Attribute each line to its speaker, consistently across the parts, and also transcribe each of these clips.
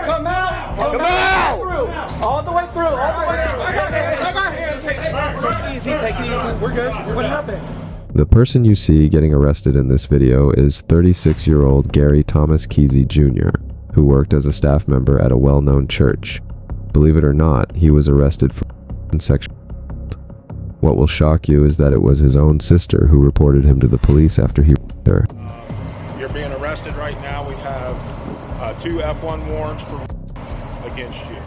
Speaker 1: Come out! Come out! All the way through! All the way through! I got hands! Take it easy, take it easy. We're good. What happened?
Speaker 2: The person you see getting arrested in this video is 36-year-old Gary Thomas Kesey Jr., who worked as a staff member at a well-known church. Believe it or not, he was arrested for sexual assault. What will shock you is that it was his own sister who reported him to the police after he raped her.
Speaker 3: You're being arrested right now. We have 2 F1 warrants against you.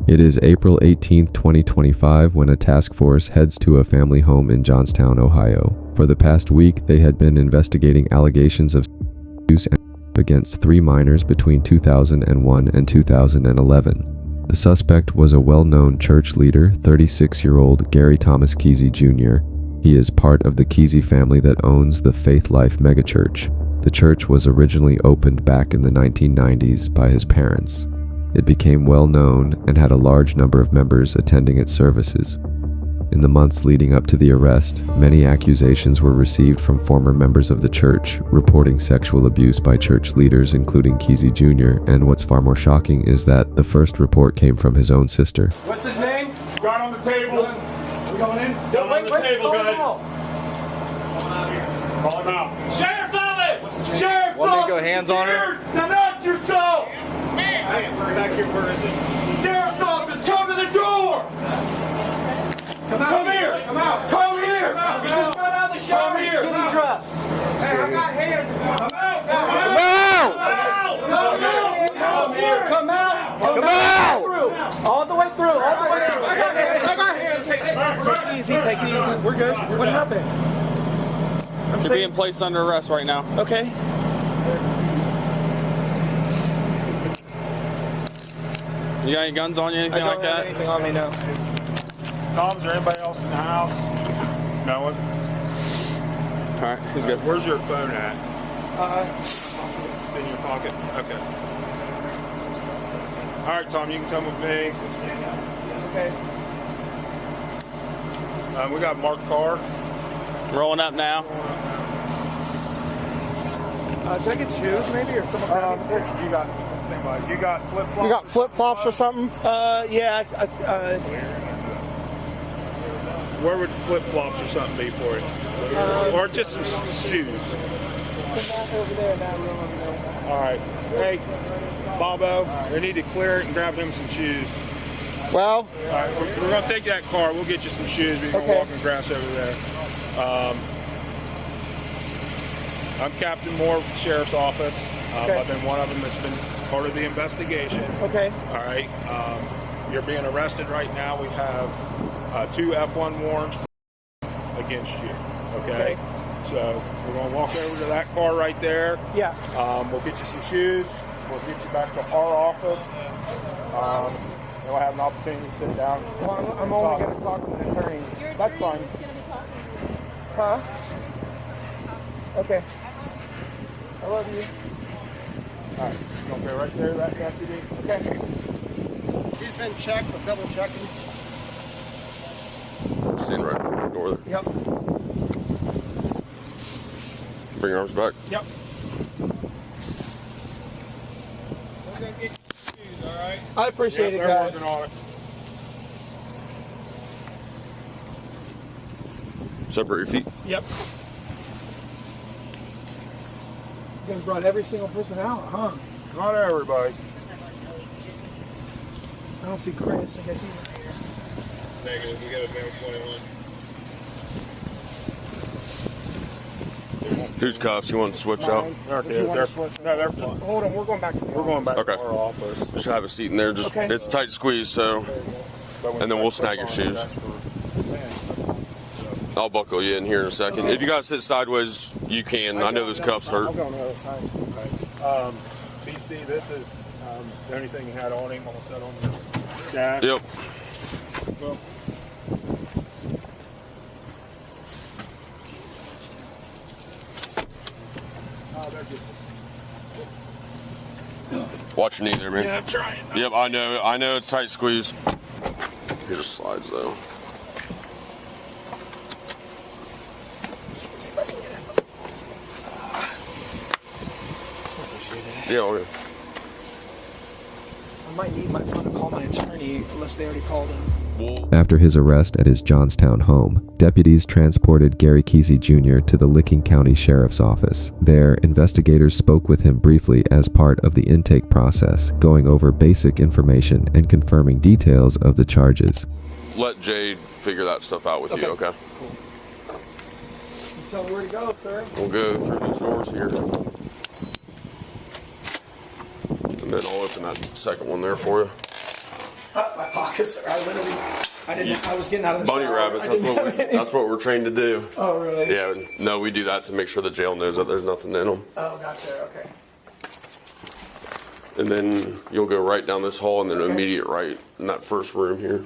Speaker 2: It is April 18, 2025, when a task force heads to a family home in Johnstown, Ohio. For the past week, they had been investigating allegations of abuse against 3 minors between 2001 and 2011. The suspect was a well-known church leader, 36-year-old Gary Thomas Kesey Jr. He is part of the Kesey family that owns the Faith Life megachurch. The church was originally opened back in the 1990s by his parents. It became well known and had a large number of members attending its services. In the months leading up to the arrest, many accusations were received from former members of the church, reporting sexual abuse by church leaders including Kesey Jr., and what's far more shocking is that the first report came from his own sister.
Speaker 1: What's his name?
Speaker 3: Right on the table.
Speaker 1: We going in?
Speaker 3: Down on the table, guys. Call him out.
Speaker 1: Sheriff's office! Sheriff's
Speaker 4: Want me to
Speaker 1: office!
Speaker 4: go hands on her?
Speaker 1: Now not yourself!
Speaker 3: Back here, where is it?
Speaker 1: Sheriff's office, come to the door! Come here! Come out! Come here! You just got out of the shower. Come here! Getting dressed.
Speaker 3: Hey, I got hands. Come out!
Speaker 1: Come here! Come out! Come out! All the way through! All the way through!
Speaker 3: I got hands.
Speaker 1: Take it easy, take it easy. We're good. What happened?
Speaker 5: You're being placed under arrest right now.
Speaker 1: Okay.
Speaker 5: You got any guns on you, anything like that?
Speaker 1: Anything on me, no.
Speaker 3: Tom, is there anybody else in the house? No one?
Speaker 5: All right, he's good.
Speaker 3: Where's your phone at? It's in your pocket? Okay. All right, Tom, you can come with me.
Speaker 1: Okay.
Speaker 3: We got a marked car.
Speaker 5: Rolling up now.
Speaker 1: Should I get shoes maybe or something?
Speaker 3: You got flip-flops?
Speaker 4: You got flip-flops or something?
Speaker 1: Yeah.
Speaker 3: Where would flip-flops or something be for you? Or just some shoes?
Speaker 1: Over there, that room over there.
Speaker 3: All right. Hey, Bobo, we need to clear it and grab him some shoes.
Speaker 4: Well,
Speaker 3: All right, we're going to take that car. We'll get you some shoes. We're going to walk in the grass over there. I'm Captain Moore with the Sheriff's Office. I've been one of them that's been part of the investigation.
Speaker 1: Okay.
Speaker 3: All right. You're being arrested right now. We have 2 F1 warrants against you. Okay? So we're going to walk over to that car right there.
Speaker 1: Yeah.
Speaker 3: We'll get you some shoes. We'll get you back to our office. We'll have an opportunity to sit down.
Speaker 1: Well, I'm only going to talk to the attorney. That's fine. Huh? Okay. I love you.
Speaker 3: All right. You're going to go right there, that deputy.
Speaker 1: Okay.
Speaker 4: he's been checked, but double checking.
Speaker 6: Stand right before the door there.
Speaker 1: Yep.
Speaker 6: Bring your arms back.
Speaker 1: Yep.
Speaker 3: We're going to get you some shoes, all right?
Speaker 1: I appreciate it,
Speaker 3: they're
Speaker 1: guys.
Speaker 3: working on it.
Speaker 6: Separate your feet.
Speaker 1: Yep. You guys brought every single person out, huh?
Speaker 3: Not everybody.
Speaker 1: I don't see Chris. I guess he's not here.
Speaker 3: Negative. We got a male 21.
Speaker 6: Who's cuffs? You want to switch out?
Speaker 3: There it
Speaker 4: If you
Speaker 3: is.
Speaker 4: want
Speaker 3: They're,
Speaker 4: to switch.
Speaker 3: no, they're
Speaker 4: Hold on, we're going back to the
Speaker 3: We're going back
Speaker 6: Okay.
Speaker 3: to our office.
Speaker 6: Just have a seat in there. Just
Speaker 1: Okay.
Speaker 6: it's a tight squeeze, so and then we'll snag your shoes. I'll buckle you in here in a second. If you gotta sit sideways, you can. I know those cuffs
Speaker 4: I'll
Speaker 6: hurt.
Speaker 4: go on the other side.
Speaker 3: TC, this is the only thing you had on him. Almost set on your dash.
Speaker 6: Yep.
Speaker 3: Well,
Speaker 6: Watch your knee there, man.
Speaker 3: yeah, I'm trying.
Speaker 6: Yep, I know it's tight squeeze. It just slides though. Yeah, okay.
Speaker 1: I might need my phone to call my attorney unless they already called him.
Speaker 2: After his arrest at his Johnstown home, deputies transported Gary Kesey Jr. to the Licking County Sheriff's Office. There, investigators spoke with him briefly as part of the intake process, going over basic information and confirming details of the charges.
Speaker 6: Let Jade figure that stuff out with you, okay?
Speaker 1: Cool. Tell me where to go, sir.
Speaker 6: We'll go through these doors here. And then I'll open that second one there for you.
Speaker 1: My pockets. I was getting out of the
Speaker 6: Bunny
Speaker 1: shower.
Speaker 6: rabbits, that's what we're trained to do.
Speaker 1: Oh, really?
Speaker 6: Yeah, no, we do that to make sure the jail knows that there's nothing in them.
Speaker 1: Oh, gotcha. Okay.
Speaker 6: And then you'll go right down this hall and then immediate right in that first room here.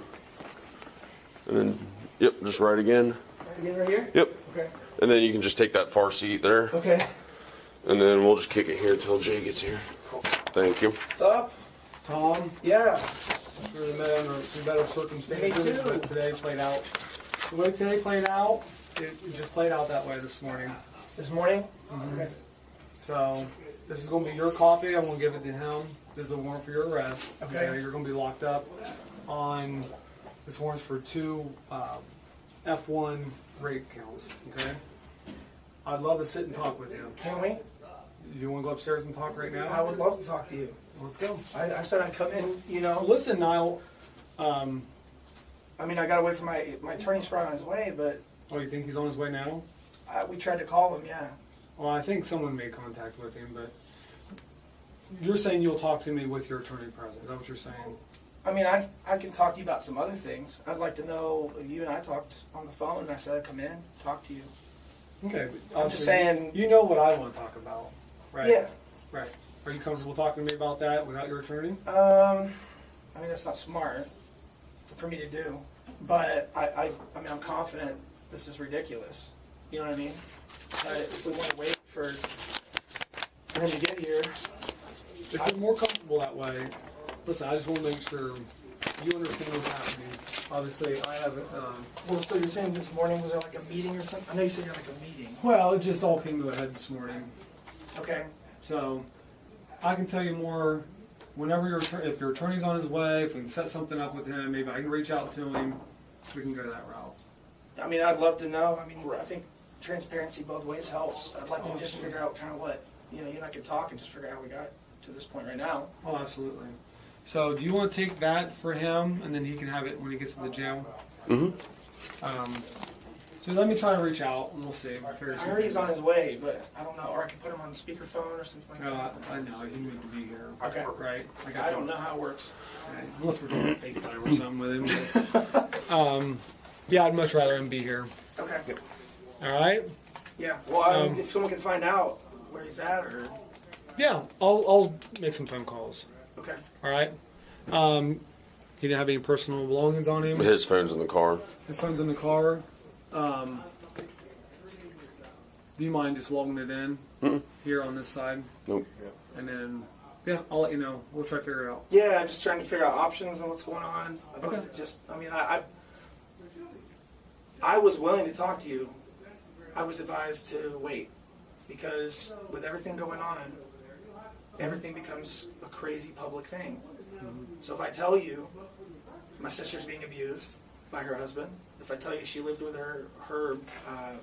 Speaker 6: And then, yep, just right again.
Speaker 1: Right here?
Speaker 6: Yep.
Speaker 1: Okay.
Speaker 6: And then you can just take that far seat there.
Speaker 1: Okay.
Speaker 6: And then we'll just kick it here until Jay gets here.
Speaker 1: Cool.
Speaker 6: Thank you.
Speaker 1: What's up?
Speaker 7: Tom,
Speaker 1: Yeah.
Speaker 7: really met under some better circumstances,
Speaker 1: Me too.
Speaker 7: but today played out. The way today played out, it just played out that way this morning.
Speaker 1: This morning? Okay.
Speaker 7: So this is going to be your copy. I'm going to give it to him. This is a warrant for your arrest.
Speaker 1: Okay.
Speaker 7: You're going to be locked up on this warrant for 2 F1 rape counts. Okay. I'd love to sit and talk with you.
Speaker 1: Can we?
Speaker 7: Do you want to go upstairs and talk right now?
Speaker 1: I would love to talk to you.
Speaker 7: Let's go.
Speaker 1: I said I'd come in, you know.
Speaker 7: Listen, Niall.
Speaker 1: I mean, I got to wait for my attorney's probably on his way, but
Speaker 7: Oh, you think he's on his way now?
Speaker 1: we tried to call him, yeah.
Speaker 7: Well, I think someone made contact with him, but you're saying you'll talk to me with your attorney present. Is that what you're saying?
Speaker 1: I mean, I can talk to you about some other things. I'd like to know, you and I talked on the phone, and I said I'd come in, talk to you.
Speaker 7: Okay.
Speaker 1: I'm just saying.
Speaker 7: You know what I want to talk about, right?
Speaker 1: Yeah.
Speaker 7: Right. Are you comfortable talking to me about that without your attorney?
Speaker 1: I mean, that's not smart for me to do. But I mean, I'm confident this is ridiculous. You know what I mean? If we want to wait for him to get here.
Speaker 7: If you're more comfortable that way, listen, I just want to make sure you understand what's happening. Obviously, I haven't.
Speaker 1: Well, so you're saying this morning, was there like a meeting or something? I know you said you had like a meeting.
Speaker 7: Well, it just all came to a head this morning.
Speaker 1: Okay.
Speaker 7: So I can tell you more whenever if your attorney's on his way, if we can set something up with him, maybe I can reach out to him. We can go that route.
Speaker 1: I mean, I'd love to know. I mean, I think transparency both ways helps. I'd like to just figure out kind of what, you know, you and I can talk and just figure out how we got to this point right now.
Speaker 7: Oh, absolutely. So do you want to take that for him, and then he can have it when he gets to the jail?
Speaker 6: Mm-hmm.
Speaker 7: So let me try to reach out, and we'll see.
Speaker 1: I heard he's on his way, but I don't know. Or I could put him on the speakerphone or something like that.
Speaker 7: I know, you need to be here.
Speaker 1: Okay.
Speaker 7: Right?
Speaker 1: I don't know how it works.
Speaker 7: Okay. Unless we're doing FaceTime or something with him. But, yeah, I'd much rather him be here.
Speaker 1: Okay.
Speaker 7: All right?
Speaker 1: Yeah. Well, if someone can find out where he's at, or
Speaker 7: Yeah, I'll make some phone calls.
Speaker 1: okay.
Speaker 7: All right? He didn't have any personal belongings on him.
Speaker 6: His phone's in the car.
Speaker 7: His phone's in the car. Do you mind just logging it in here on this side?
Speaker 6: Nope.
Speaker 7: And then, yeah, I'll let you know. We'll try to figure it out.
Speaker 1: Yeah, I'm just trying to figure out options and what's going on. I'd love
Speaker 7: Okay.
Speaker 1: to just, I mean, I was willing to talk to you. I was advised to wait because with everything going on, everything becomes a crazy public thing. So if I tell you my sister's being abused by her husband, if I tell you she lived with her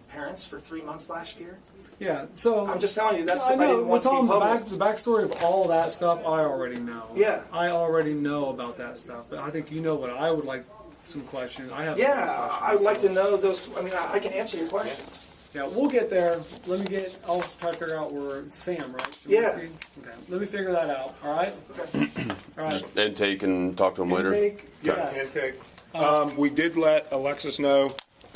Speaker 1: parents for 3 months last year,
Speaker 7: Yeah, so
Speaker 1: I'm just telling you that's
Speaker 7: I
Speaker 1: if I
Speaker 7: know.
Speaker 1: didn't want to be
Speaker 7: Tom,
Speaker 1: public.
Speaker 7: the backstory of all that stuff, I already know.
Speaker 1: Yeah.
Speaker 7: I already know about that stuff. But I think you know what I would like some questions. I have some
Speaker 1: Yeah,
Speaker 7: questions,
Speaker 1: I would like
Speaker 7: so-
Speaker 1: to know those. I mean, I can answer your questions.
Speaker 7: Yeah, we'll get there. I'll try to figure out where it's Sam, right?
Speaker 1: Yeah.
Speaker 7: Okay. Let me figure that out. All right.
Speaker 1: Okay.
Speaker 7: All right.
Speaker 6: Intake and talk to him later.
Speaker 7: Intake, yes.
Speaker 3: Intake. We did let Alexis know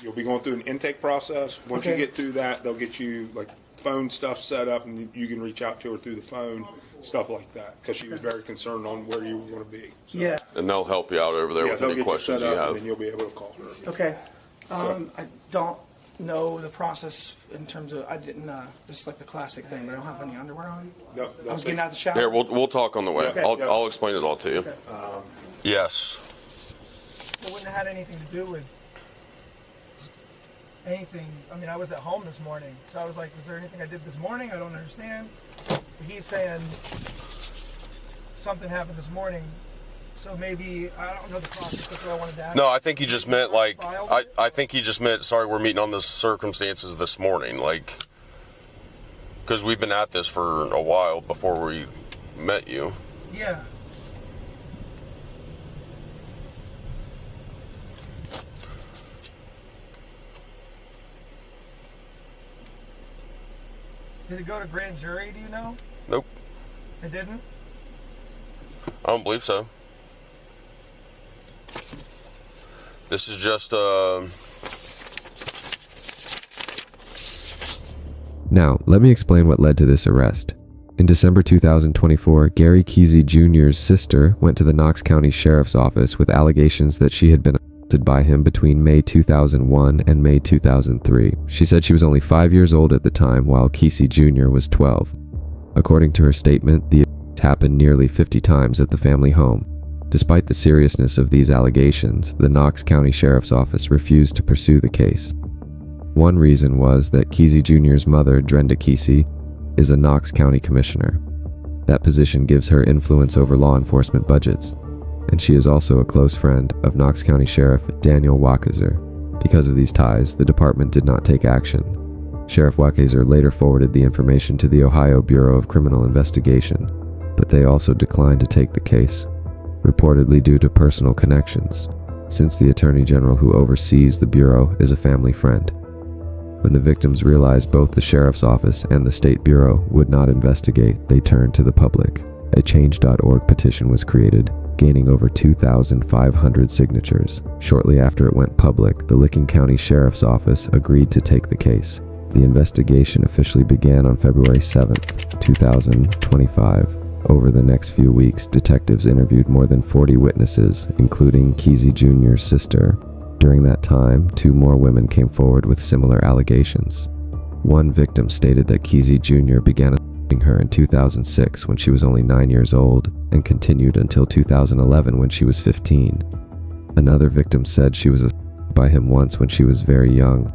Speaker 3: you'll be going through an intake process. Once you
Speaker 1: Okay.
Speaker 3: get through that, they'll get you like phone stuff set up, and you can reach out to her through the phone, stuff like that, because she was very concerned on where you were going to be. So,
Speaker 1: Yeah.
Speaker 6: And they'll help you out over there with
Speaker 3: they'll
Speaker 6: any
Speaker 3: get you
Speaker 6: questions
Speaker 3: set
Speaker 6: you
Speaker 3: up,
Speaker 6: have.
Speaker 3: and then you'll be able to call her.
Speaker 1: Okay. I don't know the process in terms of I didn't just like the classic thing. But I don't have any underwear on.
Speaker 3: No,
Speaker 1: I was getting out of the shower.
Speaker 6: Here, we'll talk on the way.
Speaker 1: Okay.
Speaker 6: I'll explain it all to you.
Speaker 1: Okay.
Speaker 6: Yes.
Speaker 1: It wouldn't have had anything to do with anything. I mean, I was at home this morning, so I was like, "Is there anything I did this morning? I don't understand." But he's saying something happened this morning So maybe, I don't know the process, that's what I wanted to ask.
Speaker 6: No, I think he just meant like, I think he just meant, sorry, we're meeting on the circumstances this morning, like, because we've been at this for a while before we met you.
Speaker 1: Yeah. Did it go to grand jury, do you know?
Speaker 6: Nope,
Speaker 1: It didn't?
Speaker 6: I don't believe so. This is just,
Speaker 2: Now, let me explain what led to this arrest. In December 2024, Gary Kesey Jr.'s sister went to the Knox County Sheriff's Office with allegations that she had been assaulted by him between May 2001 and May 2003. She said she was only 5 years old at the time, while Kesey Jr. was 12. According to her statement, the abuse happened nearly 50 times at the family home. Despite the seriousness of these allegations, the Knox County Sheriff's Office refused to pursue the case. One reason was that Kesey Jr.'s mother, Drenda Kesey, is a Knox County Commissioner. That position gives her influence over law enforcement budgets, and she is also a close friend of Knox County Sheriff Daniel Wackeser. Because of these ties, the department did not take action. Sheriff Wackeser later forwarded the information to the Ohio Bureau of Criminal Investigation, but they also declined to take the case, reportedly due to personal connections, since the Attorney General who oversees the Bureau is a family friend. When the victims realized both the Sheriff's Office and the State Bureau would not investigate, they turned to the public. A Change.org petition was created, gaining over 2,500 signatures. Shortly after it went public, the Licking County Sheriff's Office agreed to take the case. The investigation officially began on February 7th, 2025. Over the next few weeks, detectives interviewed more than 40 witnesses, including Kesey Jr.'s sister. During that time, 2 more women came forward with similar allegations. One victim stated that Kesey Jr. began assaulting her in 2006 when she was only 9 years old and continued until 2011 when she was 15. Another victim said she was assaulted by him once when she was very young.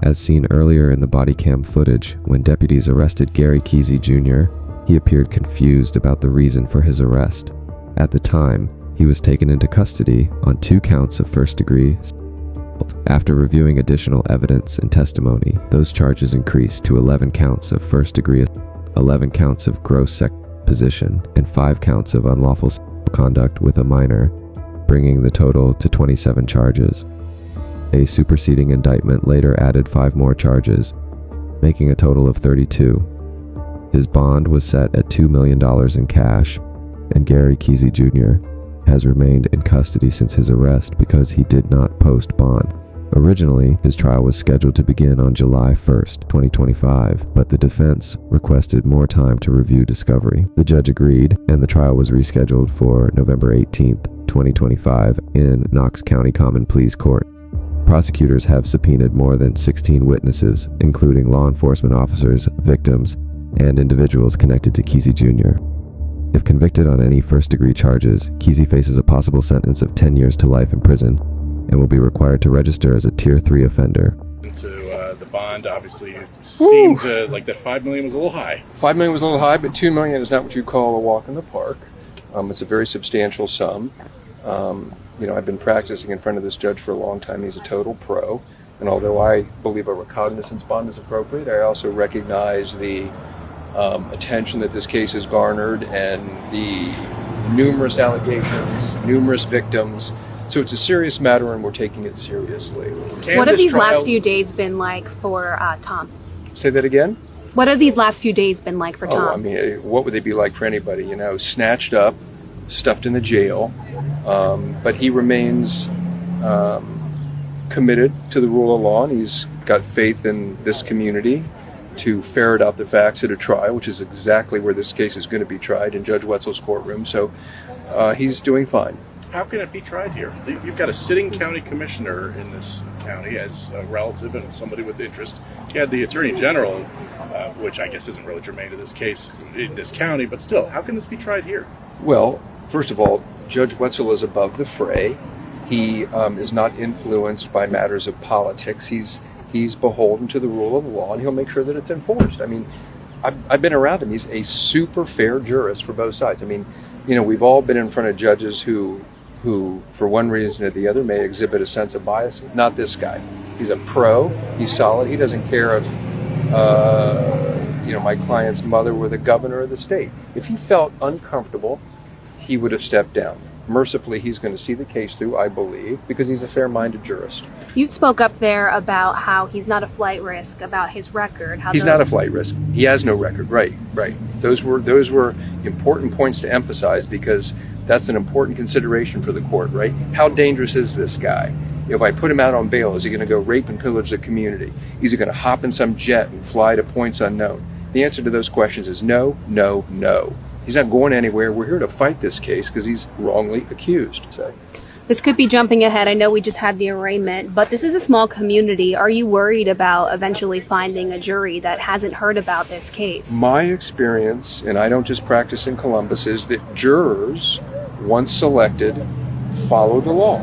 Speaker 2: As seen earlier in the Bodycam footage, when deputies arrested Gary Kesey Jr., he appeared confused about the reason for his arrest. At the time, he was taken into custody on 2 counts of first-degree assault. After reviewing additional evidence and testimony, those charges increased to 11 counts of first-degree assault, 11 counts of gross sexual position, and 5 counts of unlawful sexual conduct with a minor, bringing the total to 27 charges. A superseding indictment later added 5 more charges, making a total of 32. His bond was set at $2 million in cash, and Gary Kesey Jr. has remained in custody since his arrest because he did not post bond. Originally, his trial was scheduled to begin on July 1st, 2025, but the defense requested more time to review discovery. The judge agreed, and the trial was rescheduled for November 18th, 2025 in Knox County Common Pleas Court. Prosecutors have subpoenaed more than 16 witnesses, including law enforcement officers, victims, and individuals connected to Kesey Jr. If convicted on any first-degree charges, Kesey faces a possible sentence of 10 years to life in prison and will be required to register as a Tier 3 offender.
Speaker 8: To the bond, obviously, it seemed like that $5 million was a little high.
Speaker 9: $5 million was a little high, but $2 million is not what you call a walk in the park. It's a very substantial sum. I've been practicing in front of this judge for a long time. He's a total pro. And although I believe a recognizance bond is appropriate, I also recognize the attention that this case has garnered and the numerous allegations, numerous victims. So it's a serious matter and we're taking it seriously.
Speaker 10: What have these last few days been like for Tom?
Speaker 9: Say that again?
Speaker 10: What have these last few days been like for Tom?
Speaker 9: Oh, I mean, what would they be like for anybody? Snatched up, stuffed in the jail. But he remains committed to the rule of law, and he's got faith in this community to ferret out the facts at a trial, which is exactly where this case is going to be tried, in Judge Wetzel's courtroom. So he's doing fine.
Speaker 8: How can it be tried here? You've got a sitting county commissioner in this county as a relative and somebody with interest. You had the attorney general, which I guess isn't really germane to this case in this county, but still, how can this be tried here?
Speaker 9: Well, first of all, Judge Wetzel is above the fray. He is not influenced by matters of politics. He's beholden to the rule of law, and he'll make sure that it's enforced. I mean, I've been around him. He's a super fair jurist for both sides. I mean, we've all been in front of judges who, for one reason or the other, may exhibit a sense of bias. Not this guy. He's a pro. He's solid. He doesn't care if, my client's mother were the governor of the state. If he felt uncomfortable, he would have stepped down. Mercifully, he's going to see the case through, I believe, because he's a fair-minded jurist.
Speaker 10: You spoke up there about how he's not a flight risk, about his record.
Speaker 9: He's not a flight risk. He has no record. Right. Those were important points to emphasize, because that's an important consideration for the court, right? How dangerous is this guy? If I put him out on bail, is he going to go rape and pillage the community? Is he going to hop in some jet and fly to points unknown? The answer to those questions is no, no, no. He's not going anywhere. We're here to fight this case because he's wrongly accused. So.
Speaker 10: This could be jumping ahead. I know we just had the arraignment, but this is a small community. Are you worried about eventually finding a jury that hasn't heard about this case?
Speaker 9: My experience, and I don't just practice in Columbus, is that jurors, once selected, follow the law.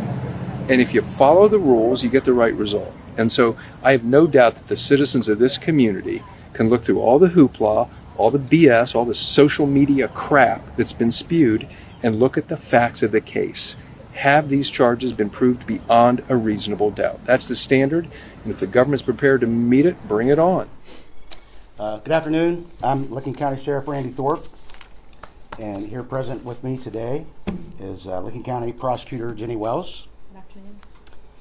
Speaker 9: And if you follow the rules, you get the right result. And so I have no doubt that the citizens of this community can look through all the hoopla, all the BS, all the social media crap that's been spewed, and look at the facts of the case. Have these charges been proved beyond a reasonable doubt? That's the standard, and if the government's prepared to meet it, bring it on.
Speaker 11: Good afternoon. I'm Licking County Sheriff Randy Thorpe, and here present with me today is Licking County Prosecutor Jenny Wells.
Speaker 12: Good afternoon.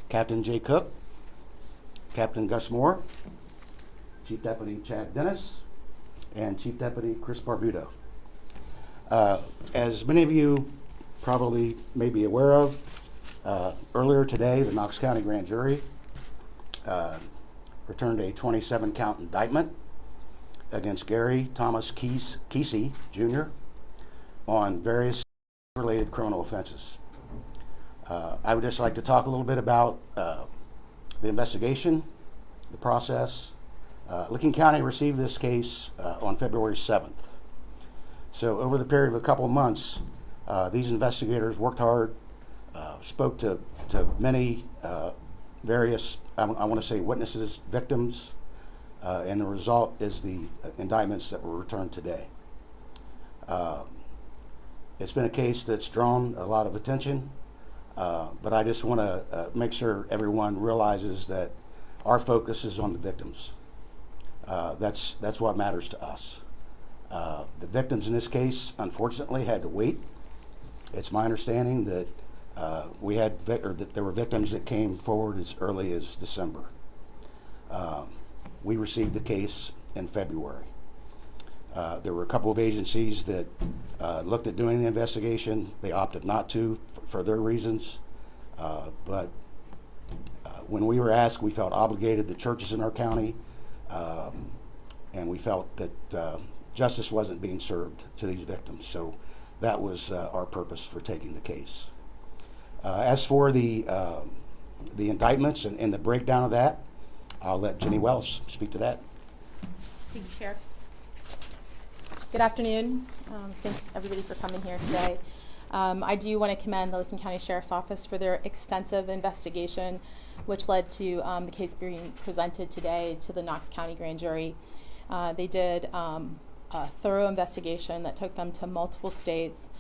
Speaker 11: Captain Jay Cook, Captain Gus Moore, Chief Deputy Chad Dennis, and Chief Deputy Chris Barbuto. As many of you probably may be aware of, earlier today the Knox County Grand Jury returned a 27-count indictment against Gary Thomas Kesey Jr. on various related criminal offenses. I would just like to talk a little bit about the investigation, the process. Licking County received this case on February 7th. So over the period of a couple of months, these investigators worked hard, spoke to many various, I want to say witnesses, victims, and the result is the indictments that were returned today. It's been a case that's drawn a lot of attention, but I just want to make sure everyone realizes that our focus is on the victims. That's what matters to us. The victims in this case, unfortunately, had to wait. It's my understanding that that there were victims that came forward as early as December. We received the case in February. There were a couple of agencies that looked at doing the investigation. They opted not to for their reasons. But when we were asked, we felt obligated. The churches in our county. And we felt that justice wasn't being served to these victims. So that was our purpose for taking the case. As for the indictments and the breakdown of that, I'll let Jenny Wells speak to that.
Speaker 12: Thank you, Sheriff. Good afternoon. Thanks everybody for coming here today. I do want to commend the Licking County Sheriff's Office for their extensive investigation, which led to the case being presented today to the Knox County Grand Jury. They did a thorough investigation that took them to multiple states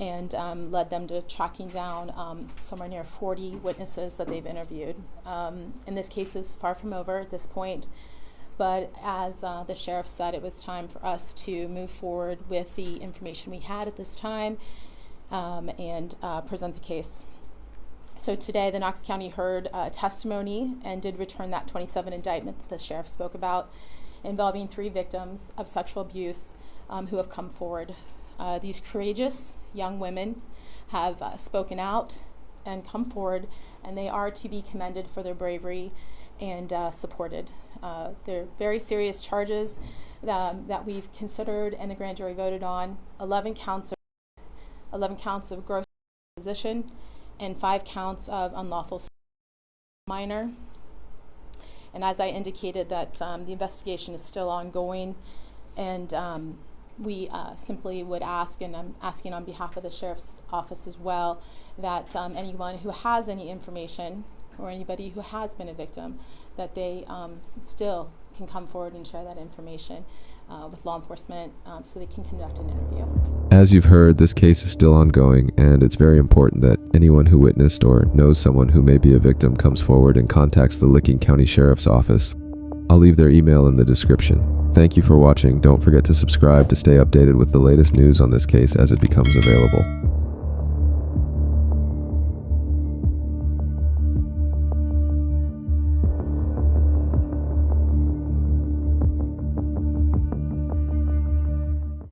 Speaker 12: and led them to tracking down somewhere near 40 witnesses that they've interviewed. And this case is far from over at this point, but as the sheriff said, it was time for us to move forward with the information we had at this time and present the case. So today the Knox County heard testimony and did return that 27 indictment that the sheriff spoke about, involving 3 victims of sexual abuse who have come forward. These courageous young women have spoken out and come forward, and they are to be commended for their bravery and supported. They're very serious charges that we've considered and the grand jury voted on. 11 counts of gross position and 5 counts of unlawful minor. And as I indicated, that the investigation is still ongoing, and we simply would ask, and I'm asking on behalf of the Sheriff's Office as well, that anyone who has any information or anybody who has been a victim, that they still can come forward and share that information. with law enforcement so they can conduct an interview.
Speaker 2: As you've heard, this case is still ongoing, and it's very important that anyone who witnessed or knows someone who may be a victim comes forward and contacts the Licking County Sheriff's Office. I'll leave their email in the description. Thank you for watching. Don't forget to subscribe to stay updated with the latest news on this case as it becomes available.